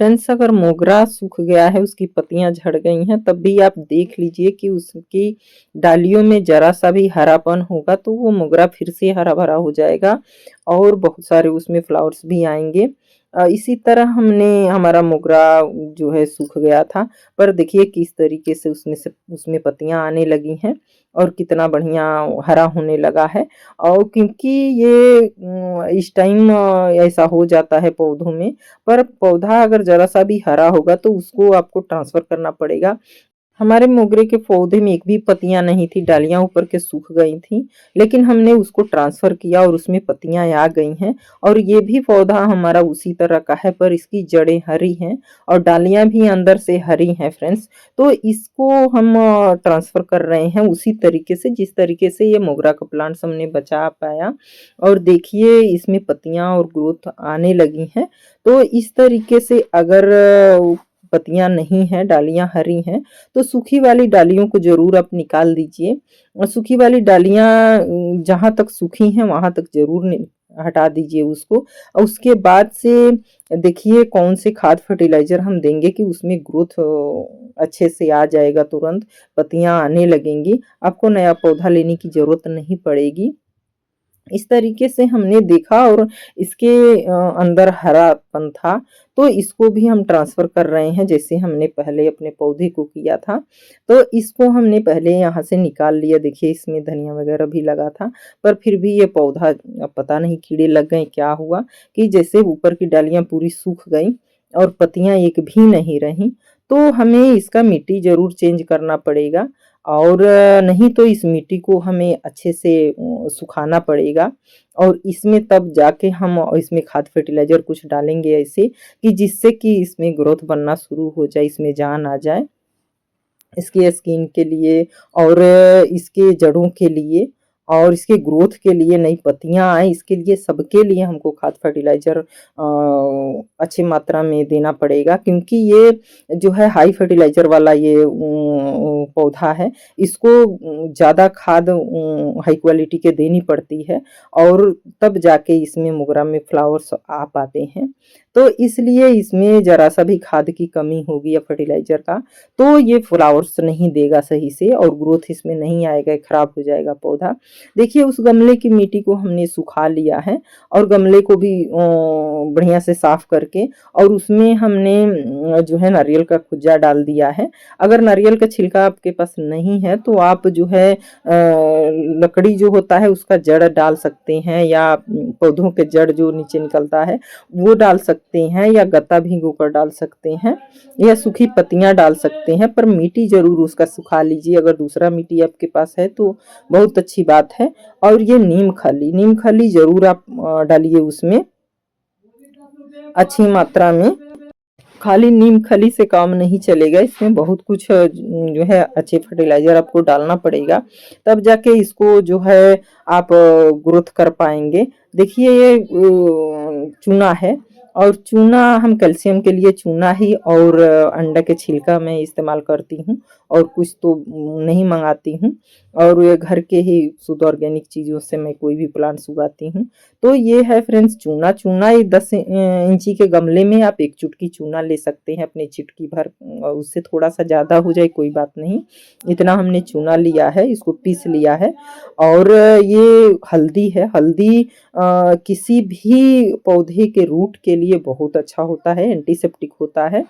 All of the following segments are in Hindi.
फ्रेंड्स, अगर मोगरा सूख गया है, उसकी पत्तियां झड़ गई हैं, तब भी आप देख लीजिए कि उसकी डालियों में जरा सा भी हरापन होगा तो वो मोगरा फिर से हरा भरा हो जाएगा और बहुत सारे उसमें फ्लावर्स भी आएंगे। इसी तरह हमने हमारा मोगरा जो है सूख गया था, पर देखिए किस तरीके से उसमें पत्तियां आने लगी हैं और कितना बढ़िया हरा होने लगा है। और क्योंकि ये इस टाइम ऐसा हो जाता है पौधों में, पर पौधा अगर जरा सा भी हरा होगा तो उसको आपको ट्रांसफर करना पड़ेगा। हमारे मोगरे के पौधे में एक भी पत्तियां नहीं थी, डालियां ऊपर के सूख गई थी, लेकिन हमने उसको ट्रांसफर किया और उसमें पत्तियां आ गई हैं। और ये भी पौधा हमारा उसी तरह का है, पर इसकी जड़ें हरी हैं और डालियां भी अंदर से हरी हैं फ्रेंड्स। तो इसको हम ट्रांसफर कर रहे हैं उसी तरीके से जिस तरीके से ये मोगरा का प्लांट्स हमने बचा पाया। और देखिए इसमें पत्तियां और ग्रोथ आने लगी हैं। तो इस तरीके से अगर पत्तियां नहीं हैं, डालियां हरी हैं, तो सूखी वाली डालियों को ज़रूर आप निकाल दीजिए। और सूखी वाली डालियाँ जहाँ तक सूखी हैं वहाँ तक ज़रूर हटा दीजिए उसको। और उसके बाद से देखिए कौन से खाद फर्टिलाइज़र हम देंगे कि उसमें ग्रोथ अच्छे से आ जाएगा, तुरंत पत्तियाँ आने लगेंगी, आपको नया पौधा लेने की ज़रूरत नहीं पड़ेगी। इस तरीके से हमने देखा और इसके अंदर हरापन था, तो इसको भी हम ट्रांसफ़र कर रहे हैं जैसे हमने पहले अपने पौधे को किया था। तो इसको हमने पहले यहाँ से निकाल लिया। देखिए इसमें धनिया वगैरह भी लगा था, पर फिर भी ये पौधा पता नहीं कीड़े लग गए क्या हुआ कि जैसे ऊपर की डालियाँ पूरी सूख गई और पत्तियाँ एक भी नहीं रहीं। तो हमें इसका मिट्टी ज़रूर चेंज करना पड़ेगा और नहीं तो इस मिट्टी को हमें अच्छे से सुखाना पड़ेगा। और इसमें तब जाके हम इसमें खाद फर्टिलाइज़र कुछ डालेंगे ऐसे कि जिससे कि इसमें ग्रोथ बनना शुरू हो जाए, इसमें जान आ जाए, इसके स्किन के लिए और इसके जड़ों के लिए और इसके ग्रोथ के लिए, नई पत्तियां आए इसके लिए, सबके लिए हमको खाद फर्टिलाइज़र अच्छी मात्रा में देना पड़ेगा। क्योंकि ये जो है हाई फर्टिलाइज़र वाला ये पौधा है, इसको ज़्यादा खाद हाई क्वालिटी के देनी पड़ती है और तब जाके इसमें मोगरा में फ्लावर्स आ पाते हैं। तो इसलिए इसमें ज़रा सा भी खाद की कमी होगी या फर्टिलाइज़र का, तो ये फ्लावर्स नहीं देगा सही से और ग्रोथ इसमें नहीं आएगा, खराब हो जाएगा पौधा। देखिए उस गमले की मिट्टी को हमने सुखा लिया है और गमले को भी बढ़िया से साफ करके और उसमें हमने जो है नारियल का खुज्जा डाल दिया है। अगर नारियल का छिलका आपके पास नहीं है तो आप जो है लकड़ी जो होता है उसका जड़ डाल सकते हैं, या पौधों के जड़ जो नीचे निकलता है वो डाल सकते हैं, या गत्ता भिगो कर डाल सकते हैं, या सूखी पत्तियां डाल सकते हैं। पर मिट्टी ज़रूर उसका सुखा लीजिए, अगर दूसरा मिट्टी आपके पास है तो बहुत अच्छी बात है। और ये नीम खली ज़रूर आप डालिए उसमें अच्छी मात्रा में। खाली नीम खली से काम नहीं चलेगा, इसमें बहुत कुछ जो है अच्छे फर्टिलाइज़र आपको डालना पड़ेगा, तब जाके इसको जो है आप ग्रोथ कर पाएंगे। देखिए ये चूना है और चूना हम कैल्शियम के लिए चूना ही और अंडा के छिलका मैं इस्तेमाल करती हूँ और कुछ तो नहीं मंगाती हूँ। और ये घर के ही शुद्ध ऑर्गेनिक चीज़ों से मैं कोई भी प्लांट्स उगाती हूँ। तो ये है फ्रेंड्स चूना ये 10 इंची के गमले में आप एक चुटकी चूना ले सकते हैं, अपनी चिटकी भर, उससे थोड़ा सा ज़्यादा हो जाए कोई बात नहीं। इतना हमने चूना लिया है, इसको पीस लिया है। और ये हल्दी है, हल्दी किसी भी पौधे के रूट के लिए बहुत अच्छा होता है, एंटीसेप्टिक होता है।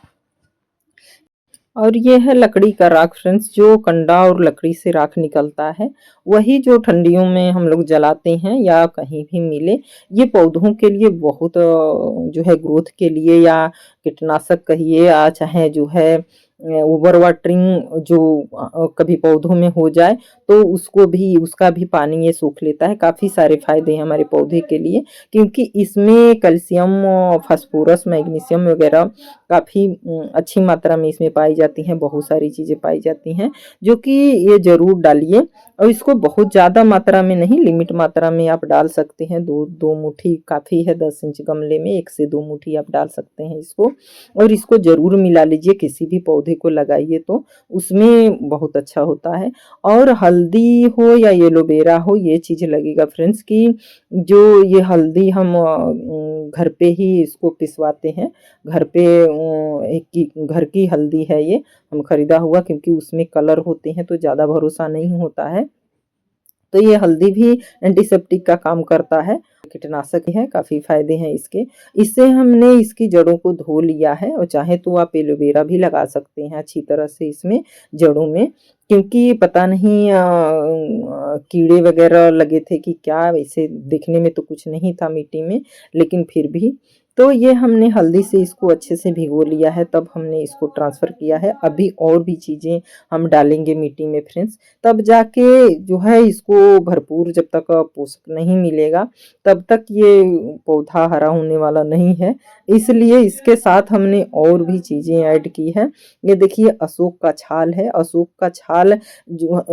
और ये है लकड़ी का राख फ्रेंड्स, जो कंडा और लकड़ी से राख निकलता है, वही जो ठंडियों में हम लोग जलाते हैं या कहीं भी मिले। ये पौधों के लिए बहुत जो है ग्रोथ के लिए, या कीटनाशक कहिए या चाहे जो है ओवर वाटरिंग जो कभी पौधों में हो जाए तो उसको भी, उसका भी पानी ये सोख लेता है। काफ़ी सारे फायदे हैं हमारे पौधे के लिए, क्योंकि इसमें कैल्शियम, फास्फोरस, मैग्नीशियम वगैरह काफ़ी अच्छी मात्रा में इसमें पाई जाती हैं, बहुत सारी चीज़ें पाई जाती हैं, जो कि ये ज़रूर डालिए। और इसको बहुत ज़्यादा मात्रा में नहीं, लिमिट मात्रा में आप डाल सकते हैं। दो मुट्ठी काफ़ी है, 10 इंच गमले में 1 से 2 मुट्ठी आप डाल सकते हैं इसको। और इसको ज़रूर मिला लीजिए किसी भी पौधे पौधे को लगाइए तो उसमें बहुत अच्छा होता है। और हल्दी हो या एलोवेरा हो, ये चीज़ लगेगा फ्रेंड्स कि जो ये हल्दी हम घर पे ही इसको पिसवाते हैं। घर पे एक की घर की हल्दी है ये, हम खरीदा हुआ, क्योंकि उसमें कलर होते हैं तो ज़्यादा भरोसा नहीं होता है। तो ये हल्दी भी एंटीसेप्टिक का काम करता है, कीटनाशक है, काफ़ी फ़ायदे हैं इसके। इससे हमने इसकी जड़ों को धो लिया है और चाहे तो आप एलोवेरा भी लगा सकते हैं अच्छी तरह से इसमें जड़ों में, क्योंकि पता नहीं कीड़े वगैरह लगे थे कि क्या, वैसे दिखने में तो कुछ नहीं था मिट्टी में, लेकिन फिर भी। तो ये हमने हल्दी से इसको अच्छे से भिगो लिया है, तब हमने इसको ट्रांसफ़र किया है। अभी और भी चीज़ें हम डालेंगे मिट्टी में फ्रेंड्स, तब जाके जो है इसको भरपूर, जब तक पोषक नहीं मिलेगा तब तक ये पौधा हरा होने वाला नहीं है। इसलिए इसके साथ हमने और भी चीज़ें ऐड की है। ये देखिए अशोक का छाल है। अशोक का छाल जो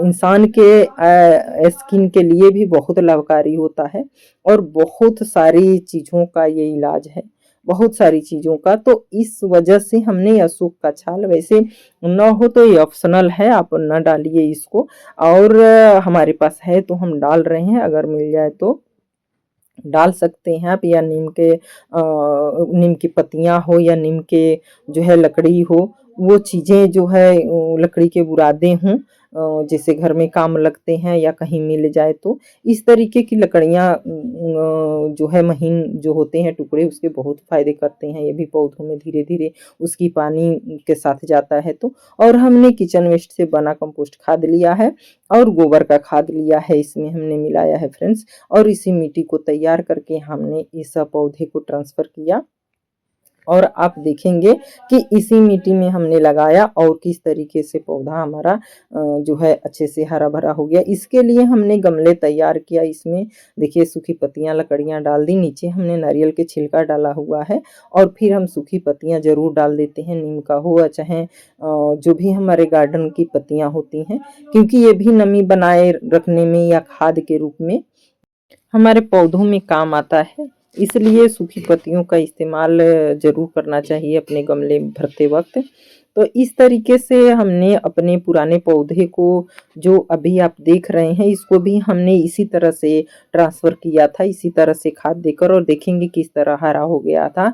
इंसान के स्किन के लिए भी बहुत लाभकारी होता है और बहुत सारी चीज़ों का ये इलाज है, बहुत सारी चीज़ों का। तो इस वजह से हमने अशोक का छाल, वैसे ना हो तो ये ऑप्शनल है, आप ना डालिए इसको, और हमारे पास है तो हम डाल रहे हैं, अगर मिल जाए तो डाल सकते हैं आप। या नीम की पत्तियाँ हो या नीम के जो है लकड़ी हो, वो चीज़ें जो है लकड़ी के बुरादे हों, जैसे घर में काम लगते हैं या कहीं मिल जाए तो इस तरीके की लकड़ियाँ जो है महीन जो होते हैं टुकड़े, उसके बहुत फ़ायदे करते हैं। ये भी पौधों में धीरे-धीरे उसकी पानी के साथ जाता है तो। और हमने किचन वेस्ट से बना कंपोस्ट खाद लिया है और गोबर का खाद लिया है, इसमें हमने मिलाया है फ्रेंड्स। और इसी मिट्टी को तैयार करके हमने इस पौधे को ट्रांसफ़र किया और आप देखेंगे कि इसी मिट्टी में हमने लगाया और किस तरीके से पौधा हमारा जो है अच्छे से हरा भरा हो गया। इसके लिए हमने गमले तैयार किया, इसमें देखिए सूखी पत्तियां लकड़ियां डाल दी, नीचे हमने नारियल के छिलका डाला हुआ है और फिर हम सूखी पत्तियां ज़रूर डाल देते हैं, नीम का हो या चाहे जो भी हमारे गार्डन की पत्तियां होती हैं, क्योंकि ये भी नमी बनाए रखने में या खाद के रूप में हमारे पौधों में काम आता है। इसलिए सूखी पत्तियों का इस्तेमाल ज़रूर करना चाहिए अपने गमले भरते वक्त। तो इस तरीके से हमने अपने पुराने पौधे को, जो अभी आप देख रहे हैं, इसको भी हमने इसी तरह से ट्रांसफ़र किया था, इसी तरह से खाद देकर, और देखेंगे किस तरह हरा हो गया था।